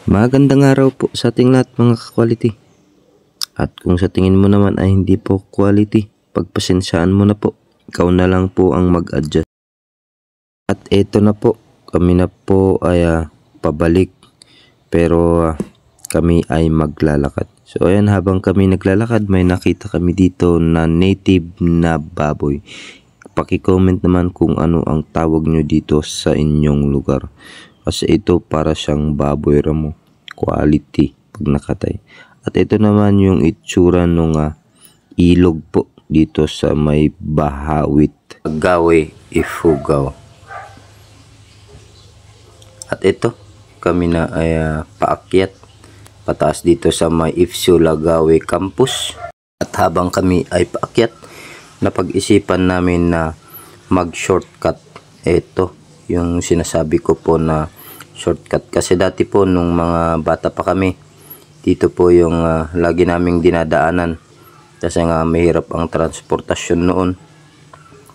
Magandang araw po sa ating lahat mga ka-quality. At kung sa tingin mo naman ay hindi po quality, pagpasensyaan mo na po. Ikaw na lang po ang mag-adjust. At eto na po, kami na po ay pabalik. Pero kami ay maglalakad. So ayan, habang kami naglalakad, may nakita kami dito na native na baboy. Paki-comment naman kung ano ang tawag nyo dito sa inyong lugar. Kasi ito para siyang baboy ramo, quality pag nakatay. At ito naman yung itsura ng ilog po dito sa may Bahawit, Agawe, Ifugao. At ito, kami na ay paakyat pataas dito sa may Ifsu Lagawe Campus. At habang kami ay paakyat, napag-isipan namin na mag-shortcut. Ito yung sinasabi ko po na shortcut, kasi dati po nung mga bata pa kami, dito po yung lagi naming dinadaanan kasi nga mahirap ang transportasyon noon,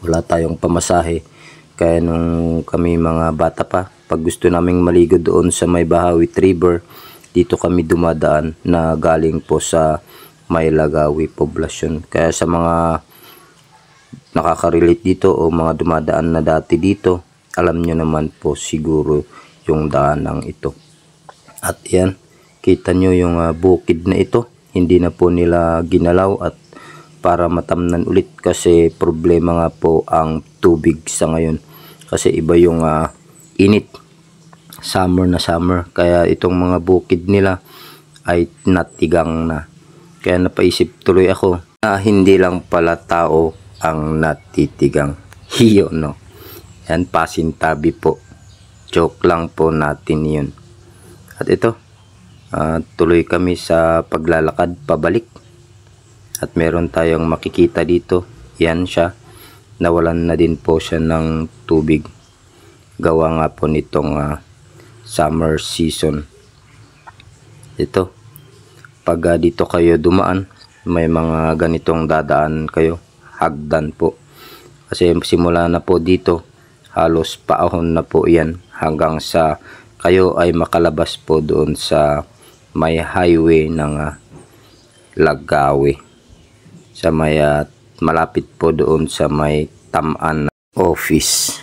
wala tayong pamasahe. Kaya nung kami mga bata pa, pag gusto naming maligo doon sa may Bahawit River, dito kami dumadaan na galing po sa may Lagawi poblasyon. Kaya sa mga nakaka-relate dito o mga dumadaan na dati dito, alam nyo naman po siguro yung daanang ito. At yan, kita nyo yung bukid na ito, hindi na po nila ginalaw at para matamnan ulit kasi problema nga po ang tubig sa ngayon. Kasi iba yung init, summer na summer, kaya itong mga bukid nila ay natigang na. Kaya napaisip tuloy ako na hindi lang pala tao ang natitigang. Hiyo no. Yan, pasintabi po. Joke lang po natin yun. At ito, tuloy kami sa paglalakad pabalik. At meron tayong makikita dito. Yan siya. Nawalan na din po siya ng tubig. Gawa nga po nitong summer season. Ito, pag dito kayo dumaan, may mga ganitong dadaan kayo. Hagdan po. Kasi simula na po dito, halos paahon na po yan hanggang sa kayo ay makalabas po doon sa may highway ng Lagawe. Sa may malapit po doon sa may Tamaan office.